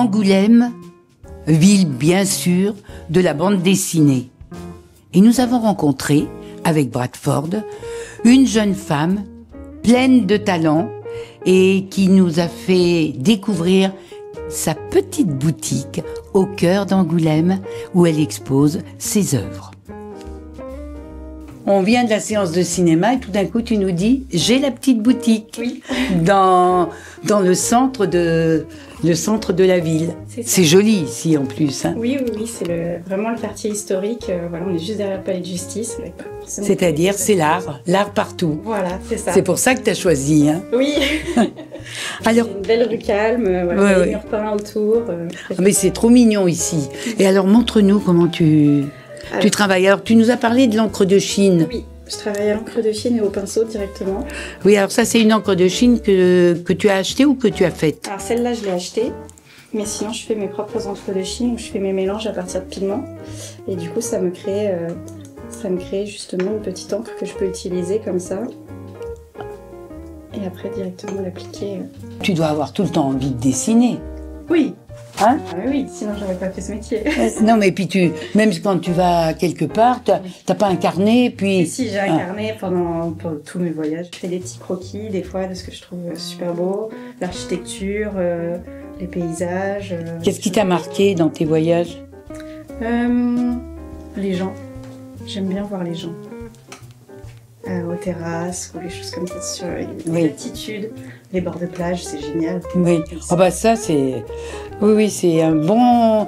Angoulême, ville bien sûr de la bande dessinée. Et nous avons rencontré, avec Bradford, une jeune femme pleine de talent et qui nous a fait découvrir sa petite boutique au cœur d'Angoulême où elle expose ses œuvres. On vient de la séance de cinéma et tout d'un coup tu nous dis « j'ai la petite boutique oui. » dans le centre de la ville. C'est joli ici en plus. Hein. Oui, c'est vraiment le quartier historique. Voilà, on est juste derrière le palais de justice. C'est-à-dire c'est l'art partout. Voilà, c'est ça. C'est pour ça que tu as choisi. Hein. Oui. Alors, une belle rue calme, voilà, des murs peints autour. Mais c'est trop mignon ici. Et alors montre-nous comment tu travailles. Alors tu nous as parlé de l'encre de Chine. Oui, je travaille à l'encre de Chine et au pinceau directement. Oui, alors ça c'est une encre de Chine que tu as achetée ou que tu as faite? Alors celle-là je l'ai achetée, mais sinon je fais mes propres encres de Chine où je fais mes mélanges à partir de pigments. Et du coup ça me crée justement une petite encre que je peux utiliser comme ça. Et après directement l'appliquer. Tu dois avoir tout le temps envie de dessiner. Oui. Hein? Ah oui, sinon j'aurais pas fait ce métier. Non mais puis même quand tu vas quelque part, t'as pas un carnet, puis... Si, j'ai un carnet pendant tous mes voyages. Je fais des petits croquis des fois de ce que je trouve super beau, l'architecture, les paysages. Qu'est-ce qui t'a marqué dans tes voyages? Les gens. J'aime bien voir les gens. Aux terrasses ou les choses comme ça, sur les altitudes, les bords de plage, c'est génial. Oui, oh bah ça c'est... Oui, c'est un bon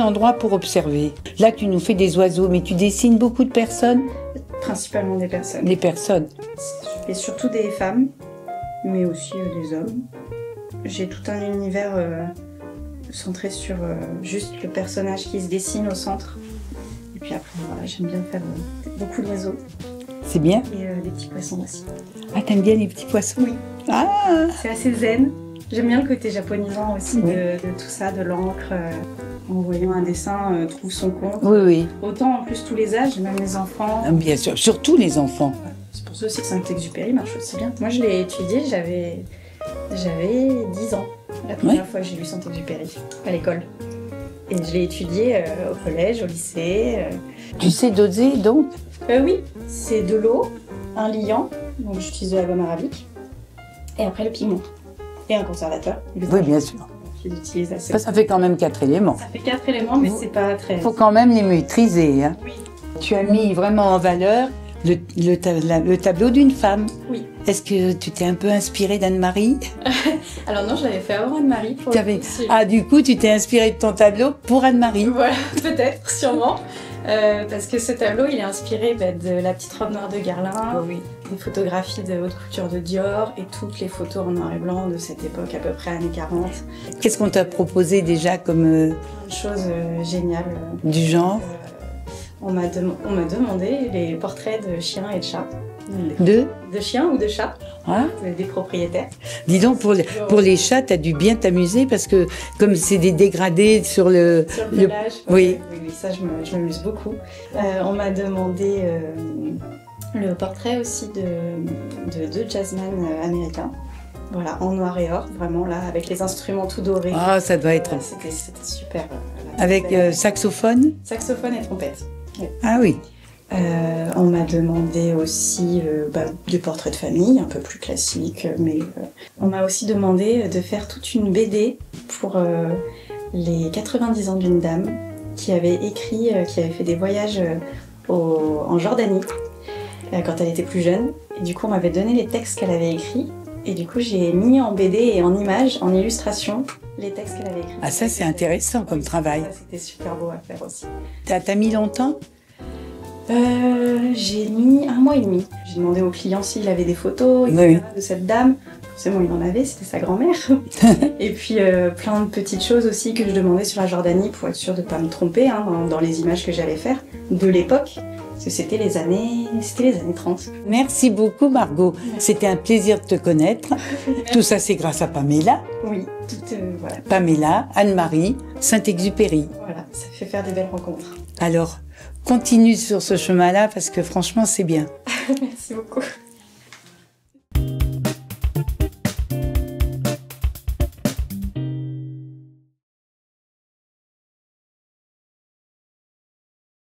endroit pour observer. Là, tu nous fais des oiseaux, mais tu dessines beaucoup de personnes? Principalement des personnes. Des personnes. Et surtout des femmes, mais aussi des hommes. J'ai tout un univers centré sur juste le personnage qui se dessine au centre. Et puis après, voilà, j'aime bien faire beaucoup d'oiseaux. C'est bien. Et des petits poissons aussi. Ah, t'aimes bien les petits poissons? Oui. Ah. C'est assez zen. J'aime bien le côté japonisant aussi de tout ça, de l'encre. En voyant un dessin, trouve son compte. Oui. Autant en plus tous les âges, même les enfants. Bien sûr, surtout les enfants. C'est pour ça aussi que Saint-Exupéry marche aussi bien. Moi, je l'ai étudié, j'avais 10 ans. La première fois que j'ai lu Saint-Exupéry à l'école. Et je l'ai étudié au collège, au lycée. Tu sais doser donc? Oui, c'est de l'eau, un liant, donc j'utilise de la gomme arabique, et après le pigment, et un conservateur. Oui, bien sûr. Ça fait quand même 4 éléments. Ça fait 4 éléments, mais c'est pas très... Il faut quand même les maîtriser. Hein. Oui. Tu as mis vraiment en valeur le tableau d'une femme. Oui. Est-ce que tu t'es un peu inspirée d'Anne-Marie? Alors non, je l'avais fait avant Anne-Marie. Ah, du coup, tu t'es inspirée de ton tableau pour Anne-Marie? Voilà, peut-être, sûrement. Parce que ce tableau, il est inspiré de la petite robe noire de Guerlain, des photographies de haute couture de Dior et toutes les photos en noir et blanc de cette époque, à peu près années 40. Qu'est-ce qu'on t'a proposé déjà comme... Une chose géniale. Du genre on m'a demandé les portraits de chiens et de chats. De chiens ou de chats, des propriétaires. Dis donc, pour les chats, t'as dû bien t'amuser parce que comme c'est des dégradés sur le pelage. Oui, ça je m'amuse beaucoup. On m'a demandé le portrait aussi de deux jazzmen américains. Voilà, en noir et or, vraiment là, avec les instruments tout dorés. Ah, ça doit être... C'était super. Avec saxophone? Saxophone et trompette. Ah oui. On m'a demandé aussi des portraits de famille, un peu plus classiques, mais on m'a aussi demandé de faire toute une BD pour les 90 ans d'une dame qui avait fait des voyages en Jordanie quand elle était plus jeune. Et du coup, on m'avait donné les textes qu'elle avait écrits. Et du coup, j'ai mis en BD et en images, en illustration, les textes qu'elle avait écrits. Ah, ça, c'est intéressant comme travail. C'était super beau à faire aussi. T'as mis longtemps? J'ai mis 1 mois et demi. J'ai demandé au client s'il avait des photos de cette dame. Forcément, il en avait, c'était sa grand-mère. Et puis, plein de petites choses aussi que je demandais sur la Jordanie pour être sûre de ne pas me tromper dans les images que j'allais faire de l'époque. Parce que c'était les années 30. Merci beaucoup, Margot. C'était un plaisir de te connaître. Tout ça, c'est grâce à Pamela. Oui, voilà. Pamela, Anne-Marie, Saint-Exupéry. Voilà, ça fait faire des belles rencontres. Alors, continue sur ce chemin-là parce que franchement, c'est bien. Merci beaucoup.